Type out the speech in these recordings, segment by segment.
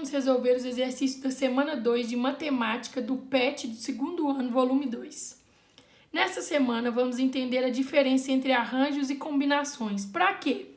vamos resolver os exercícios da semana 2 de matemática do PET do segundo ano, volume 2. Nessa semana, vamos entender a diferença entre arranjos e combinações. Para quê?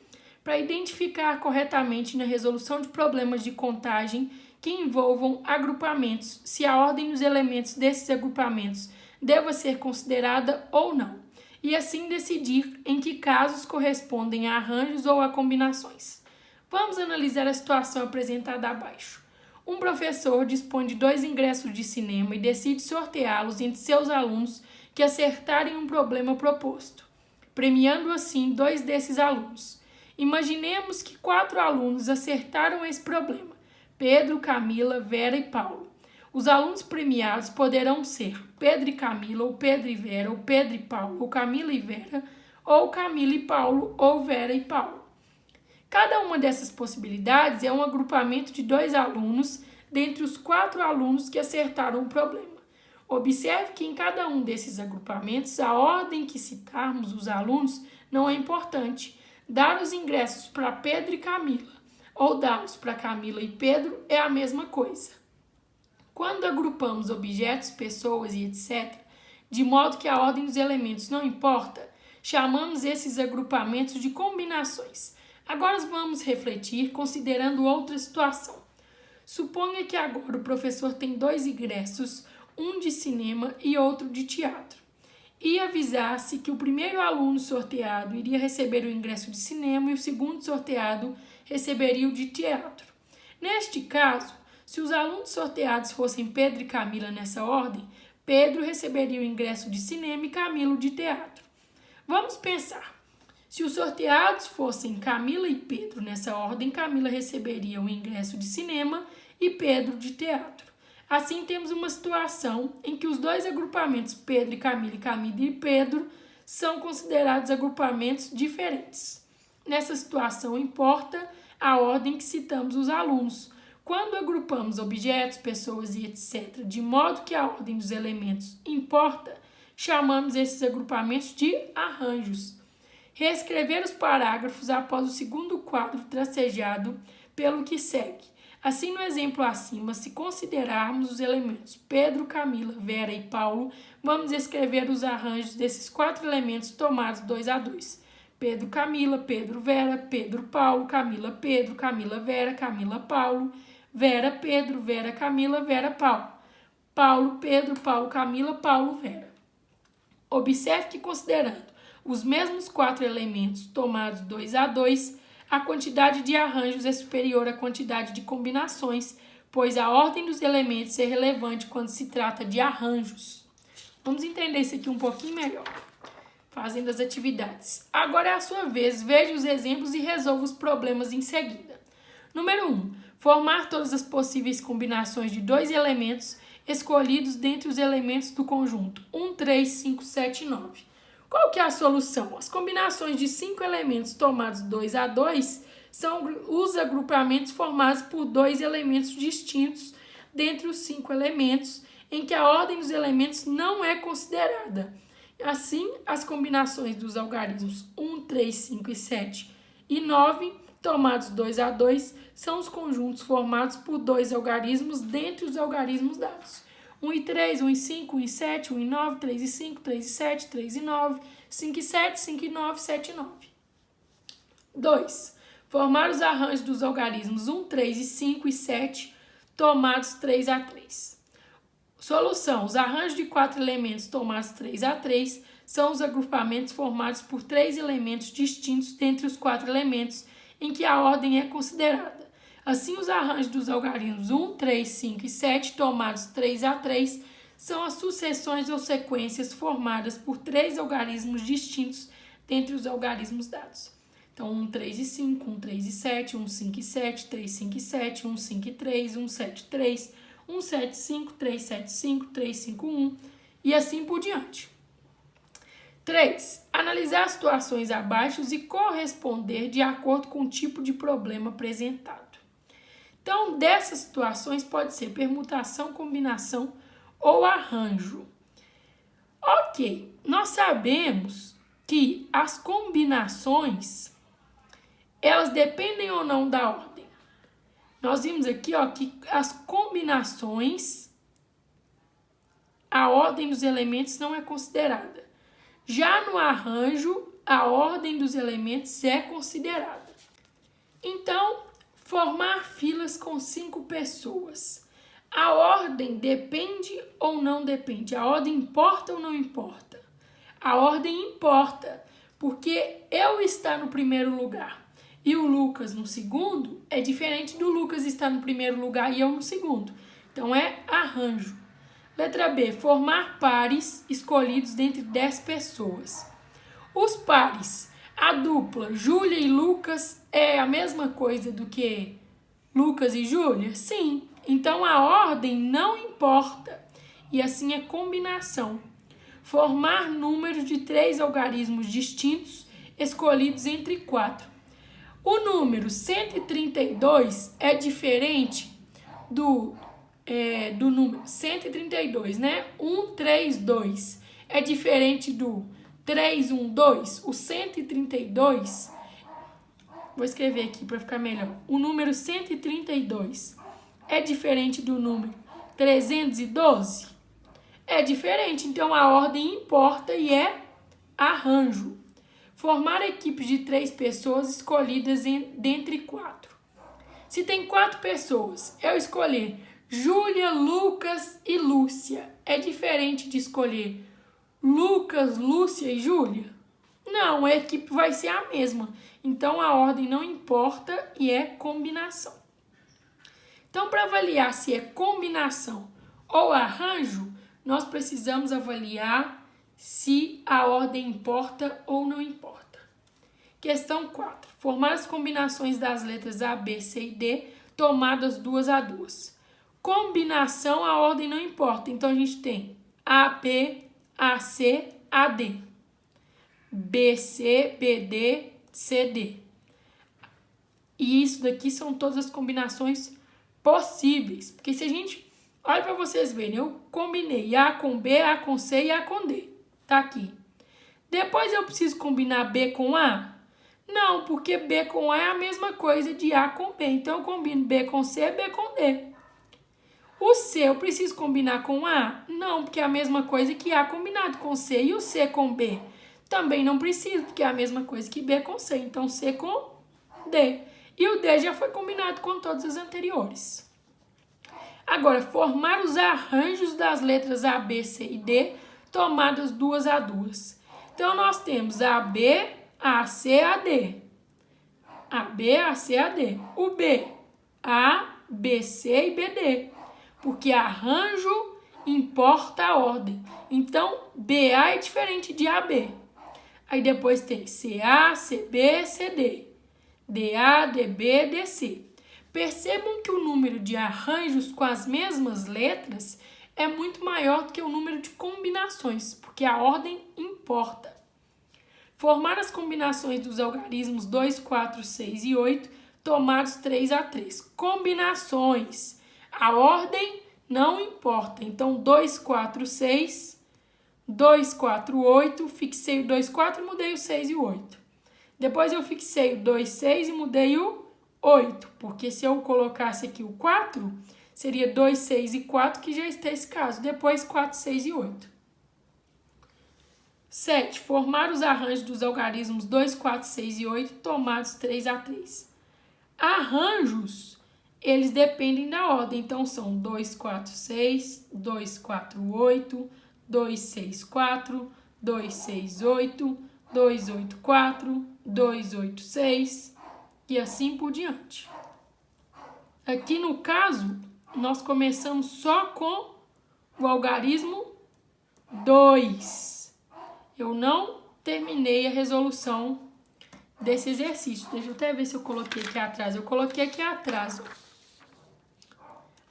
Para identificar corretamente na resolução de problemas de contagem que envolvam agrupamentos, se a ordem dos elementos desses agrupamentos deva ser considerada ou não, e assim decidir em que casos correspondem a arranjos ou a combinações. Vamos analisar a situação apresentada abaixo. Um professor dispõe de 2 ingressos de cinema e decide sorteá-los entre seus alunos que acertarem um problema proposto, premiando assim 2 desses alunos. Imaginemos que 4 alunos acertaram esse problema: Pedro, Camila, Vera e Paulo. Os alunos premiados poderão ser Pedro e Camila, ou Pedro e Vera, ou Pedro e Paulo, ou Camila e Vera, ou Camila e Paulo, ou Vera e Paulo. Cada uma dessas possibilidades é um agrupamento de 2 alunos dentre os 4 alunos que acertaram o problema. Observe que em cada um desses agrupamentos, a ordem que citarmos os alunos não é importante. Dar os ingressos para Pedro e Camila ou dar-os para Camila e Pedro é a mesma coisa. Quando agrupamos objetos, pessoas e etc., de modo que a ordem dos elementos não importa, chamamos esses agrupamentos de combinações. Agora vamos refletir considerando outra situação. Suponha que agora o professor tem 2 ingressos, um de cinema e outro de teatro, e avisasse que o primeiro aluno sorteado iria receber o ingresso de cinema e o segundo sorteado receberia o de teatro. Neste caso, se os alunos sorteados fossem Pedro e Camila nessa ordem, Pedro receberia o ingresso de cinema e Camila o de teatro. Vamos pensar. Se os sorteados fossem Camila e Pedro nessa ordem, Camila receberia o ingresso de cinema e Pedro de teatro. Assim, temos uma situação em que os 2 agrupamentos Pedro e Camila e Pedro são considerados agrupamentos diferentes. Nessa situação, importa a ordem que citamos os alunos. Quando agrupamos objetos, pessoas e etc., de modo que a ordem dos elementos importa, chamamos esses agrupamentos de arranjos. Reescrever os parágrafos após o segundo quadro tracejado pelo que segue. Assim, no exemplo acima, se considerarmos os elementos Pedro, Camila, Vera e Paulo, vamos escrever os arranjos desses 4 elementos tomados 2 a 2. Pedro, Camila, Pedro, Vera, Pedro, Paulo, Camila, Pedro, Camila, Vera, Camila, Paulo, Vera, Pedro, Vera, Camila, Vera, Paulo. Paulo, Pedro, Paulo, Camila, Paulo, Vera. Observe que, considerando os mesmos 4 elementos tomados 2 a 2, a quantidade de arranjos é superior à quantidade de combinações, pois a ordem dos elementos é relevante quando se trata de arranjos. Vamos entender isso aqui um pouquinho melhor, fazendo as atividades. Agora é a sua vez, veja os exemplos e resolva os problemas em seguida. Número 1. Formar todas as possíveis combinações de 2 elementos escolhidos dentre os elementos do conjunto 1, 3, 5, 7 e 9. Qual que é a solução? As combinações de 5 elementos tomados 2 a 2 são os agrupamentos formados por 2 elementos distintos dentre os 5 elementos, em que a ordem dos elementos não é considerada. Assim, as combinações dos algarismos 1, 3, 5 e 7 e 9, tomados 2 a 2, são os conjuntos formados por 2 algarismos dentre os algarismos dados. 1 e 3, 1 e 5, 1 e 7, 1 e 9, 3 e 5, 3 e 7, 3 e 9, 5 e 7, 5 e 9, 7 e 9. 2. Formar os arranjos dos algarismos 1, 3 e 5 e 7, tomados 3 a 3. Solução. Os arranjos de 4 elementos tomados 3 a 3 são os agrupamentos formados por 3 elementos distintos dentre os 4 elementos em que a ordem é considerada. Assim, os arranjos dos algarismos 1, 3, 5 e 7, tomados 3 a 3, são as sucessões ou sequências formadas por 3 algarismos distintos dentre os algarismos dados. Então, 1, 3 e 5, 1, 3 e 7, 1, 5 e 7, 3, 5 e 7, 1, 5 e 3, 1, 7, 3, 1, 7, 5, 3, 7, 5, 3, 5, 1 e assim por diante. 3. Analisar as situações abaixo e corresponder de acordo com o tipo de problema apresentado. Então, dessas situações pode ser permutação, combinação ou arranjo. Ok, nós sabemos que as combinações, elas dependem ou não da ordem. Nós vimos aqui, ó, que as combinações, a ordem dos elementos não é considerada. Já no arranjo, a ordem dos elementos é considerada. Então, formar filas com 5 pessoas. A ordem depende ou não depende? A ordem importa ou não importa? A ordem importa, porque eu estar no primeiro lugar e o Lucas no segundo é diferente do Lucas estar no primeiro lugar e eu no segundo. Então, é arranjo. Letra B, formar pares escolhidos dentre 10 pessoas. Os pares, a dupla Júlia e Lucas é a mesma coisa do que Lucas e Júlia? Sim. Então, a ordem não importa. E assim é combinação. Formar números de 3 algarismos distintos escolhidos entre 4. O número 132 é diferente do número 132, né? 132 é diferente do 312. O 132, vou escrever aqui para ficar melhor. O número 132 é diferente do número 312? É diferente, então a ordem importa e é arranjo. Formar equipes de 3 pessoas escolhidas dentre 4. Se tem 4 pessoas, eu escolher Júlia, Lucas e Lúcia. É diferente de escolher Lucas, Lúcia e Júlia? Não, a equipe vai ser a mesma. Então, a ordem não importa e é combinação. Então, para avaliar se é combinação ou arranjo, nós precisamos avaliar se a ordem importa ou não importa. Questão 4. Formar as combinações das letras A, B, C e D, tomadas 2 a 2. Combinação, a ordem não importa. Então, a gente tem A, B, A, C, A, D. B, C, B, D, C, D. E isso daqui são todas as combinações possíveis. Porque se a gente... Olha para vocês verem, eu combinei A com B, A com C e A com D. Tá aqui. Depois eu preciso combinar B com A? Não, porque B com A é a mesma coisa de A com B. Então eu combino B com C, B com D. O C eu preciso combinar com A? Não, porque é a mesma coisa que A combinado com C. E o C com B? Também não preciso, porque é a mesma coisa que B com C. Então C com D. E o D já foi combinado com todas as anteriores. Agora, formar os arranjos das letras A, B, C e D, tomadas 2 a 2. Então, nós temos A, B, A, C, A, D. A, B, A, C, A, D. O B, A, B, C e B, D. Porque arranjo importa a ordem. Então, BA é diferente de AB. Aí depois tem CA, CB, CD. DA, DB, DC. Percebam que o número de arranjos com as mesmas letras é muito maior do que o número de combinações, porque a ordem importa. Formar as combinações dos algarismos 2, 4, 6 e 8, tomados 3 a 3. Combinações. A ordem não importa. Então, 2, 4, 6, 2, 4, 8, fixei o 2, 4 e mudei o 6 e o 8. Depois eu fixei o 2, 6 e mudei o 8, porque se eu colocasse aqui o 4, seria 2, 6 e 4, que já está esse caso. Depois 4, 6 e 8. 7. Formar os arranjos dos algarismos 2, 4, 6 e 8, tomados 3 a 3. Arranjos, eles dependem da ordem. Então, são 2, 4, 6, 2, 4, 8, 2, 6, 4, 2, 6, 8, 2, 8, 4, 2, 8, 6... e assim por diante. Aqui no caso, nós começamos só com o algarismo 2. Eu não terminei a resolução desse exercício. Deixa eu até ver se eu coloquei aqui atrás. Eu coloquei aqui atrás.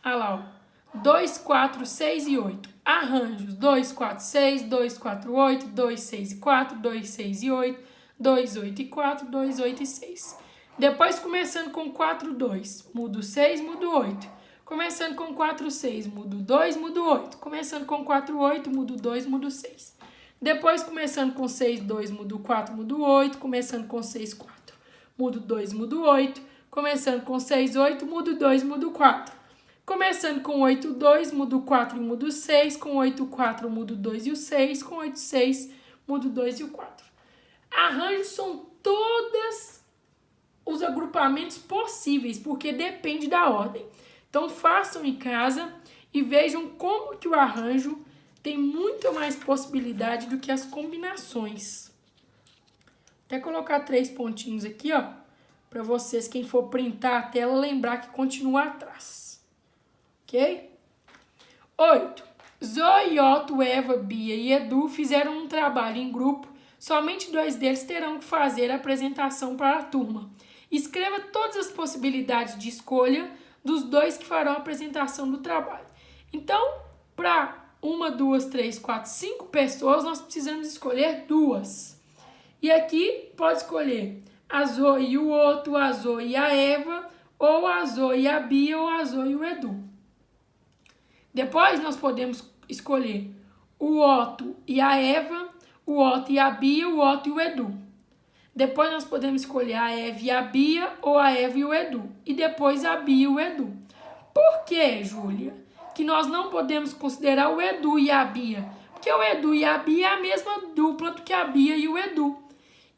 Olha lá, ó. 2, 4, 6 e 8. Arranjos. 2, 4, 6, 2, 4, 8, 2, 6 e 4, 2, 6 e 8, 2, 8 e 4, 2, 8 e 6. Depois, começando com 4, 2, mudo 6, mudo 8. Começando com 4, 6, mudo 2, mudo 8. Começando com 4, 8, mudo 2, mudo 6. Depois, começando com 6, 2, mudo 4, mudo 8. Começando com 6, 4, mudo 2, mudo 8. Começando com 6, 8, mudo 2, mudo 4. Começando com 8, 2, mudo 4 e mudo 6. Com 8, 4, mudo 2 e o 6. Com 8, 6, mudo 2 e o 4. Arranjos são todos os agrupamentos possíveis, porque depende da ordem. Então, façam em casa e vejam como que o arranjo tem muito mais possibilidade do que as combinações. Até colocar 3 pontinhos aqui, ó, para vocês, quem for printar a tela, lembrar que continua atrás. Ok? 8. Zoe, Otto, Eva, Bia e Edu fizeram um trabalho em grupo. Somente 2 deles terão que fazer a apresentação para a turma. Escreva todas as possibilidades de escolha dos 2 que farão a apresentação do trabalho. Então, para 1, 2, 3, 4, 5 pessoas, nós precisamos escolher 2. E aqui pode escolher a Zoe e o Otto, a Zoe e a Eva, ou a Zoe e a Bia, ou a Zoe e o Edu. Depois nós podemos escolher o Otto e a Eva, o Otto e a Bia, o Otto e o Edu. Depois nós podemos escolher a Eva e a Bia, ou a Eva e o Edu. E depois a Bia e o Edu. Por que, Júlia, que nós não podemos considerar o Edu e a Bia? Porque o Edu e a Bia é a mesma dupla do que a Bia e o Edu.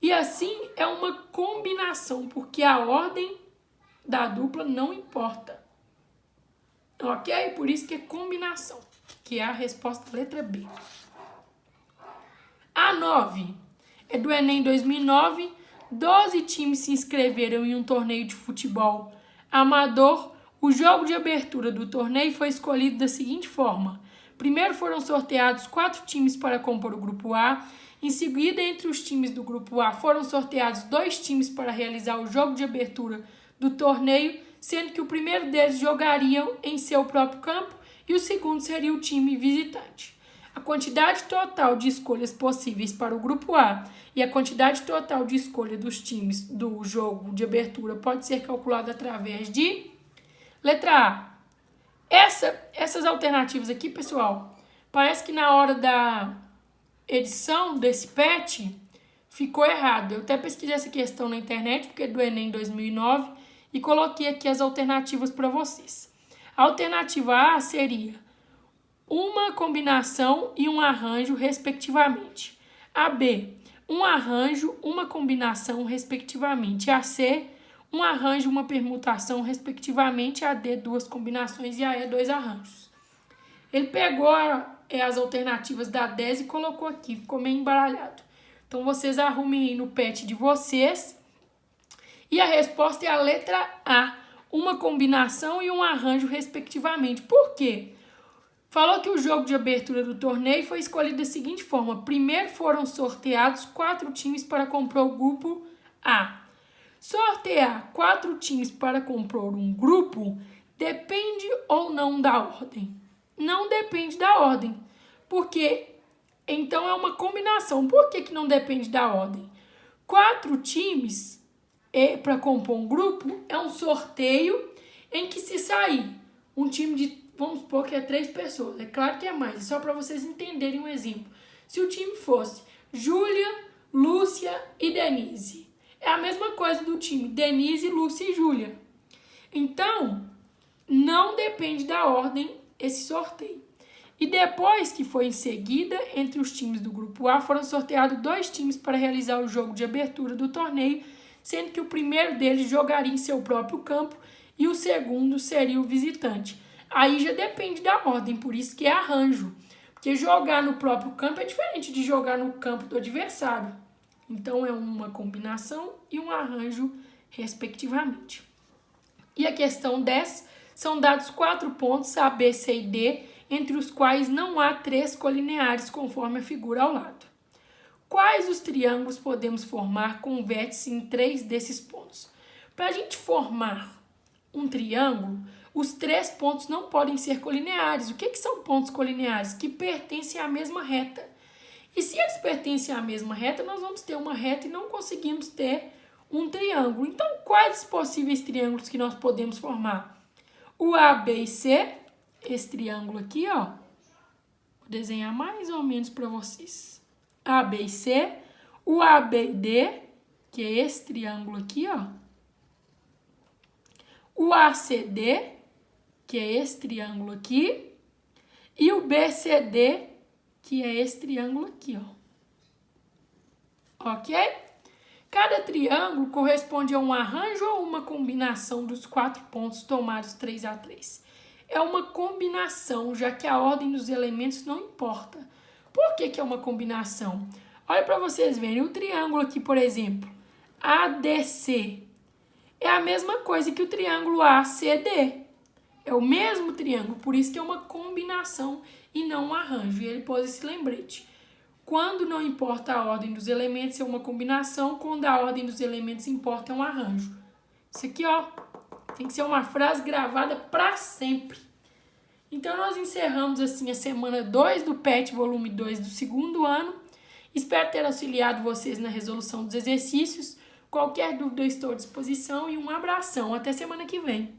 E assim é uma combinação, porque a ordem da dupla não importa. Ok? Por isso que é combinação, que é a resposta da letra B. A 9 é do Enem 2009. 12 times se inscreveram em um torneio de futebol amador. O jogo de abertura do torneio foi escolhido da seguinte forma. Primeiro foram sorteados 4 times para compor o grupo A. Em seguida, entre os times do grupo A, foram sorteados 2 times para realizar o jogo de abertura do torneio, sendo que o primeiro deles jogaria em seu próprio campo e o segundo seria o time visitante. A quantidade total de escolhas possíveis para o grupo A e a quantidade total de escolha dos times do jogo de abertura pode ser calculada através de... Letra A. Essas alternativas aqui, pessoal, parece que na hora da edição desse PET ficou errado. Eu até pesquisei essa questão na internet, porque é do Enem 2009, e coloquei aqui as alternativas para vocês. A alternativa A seria uma combinação e um arranjo, respectivamente. A B, um arranjo, uma combinação, respectivamente. A C, um arranjo, uma permutação, respectivamente. A D, 2 combinações e a E, 2 arranjos. Ele pegou as alternativas da 10 e colocou aqui, ficou meio embaralhado. Então, vocês arrumem aí no PET de vocês. E a resposta é a letra A, uma combinação e um arranjo, respectivamente. Por quê? Falou que o jogo de abertura do torneio foi escolhido da seguinte forma. Primeiro foram sorteados 4 times para compor o grupo A. Sortear 4 times para compor um grupo depende ou não da ordem? Não depende da ordem, porque então é uma combinação. Por que não depende da ordem? 4 times para compor um grupo é um sorteio em que se sair um time de, vamos supor que é 3 pessoas, é claro que é mais, é só para vocês entenderem um exemplo. Se o time fosse Júlia, Lúcia e Denise, é a mesma coisa do time Denise, Lúcia e Júlia. Então, não depende da ordem esse sorteio. E depois que foi em seguida, entre os times do grupo A, foram sorteados 2 times para realizar o jogo de abertura do torneio, sendo que o primeiro deles jogaria em seu próprio campo e o segundo seria o visitante. Aí já depende da ordem, por isso que é arranjo. Porque jogar no próprio campo é diferente de jogar no campo do adversário. Então é uma combinação e um arranjo, respectivamente. E a questão 10, são dados 4 pontos A, B, C e D, entre os quais não há 3 colineares, conforme a figura ao lado. Quais os triângulos podemos formar com vértice em 3 desses pontos? Para a gente formar um triângulo, os 3 pontos não podem ser colineares. O que são pontos colineares? Que pertencem à mesma reta. E se eles pertencem à mesma reta, nós vamos ter uma reta e não conseguimos ter um triângulo. Então, quais os possíveis triângulos que nós podemos formar? O A, B e C, esse triângulo aqui, ó. Vou desenhar mais ou menos para vocês. A, B e C. O A, B e D, que é esse triângulo aqui, ó. o ACD, que é esse triângulo aqui, e o BCD, que é esse triângulo aqui, ó. Ok? Cada triângulo corresponde a um arranjo ou uma combinação dos 4 pontos tomados 3 a 3. É uma combinação, já que a ordem dos elementos não importa. Por que é uma combinação? Olha para vocês verem, o triângulo aqui, por exemplo, ADC, é a mesma coisa que o triângulo ACD. É o mesmo triângulo, por isso que é uma combinação e não um arranjo. E ele pôs esse lembrete. Quando não importa a ordem dos elementos, é uma combinação. Quando a ordem dos elementos importa, é um arranjo. Isso aqui, ó, tem que ser uma frase gravada para sempre. Então, nós encerramos assim a semana 2 do PET, volume 2 do segundo ano. Espero ter auxiliado vocês na resolução dos exercícios. Qualquer dúvida, eu estou à disposição e um abração. Até semana que vem.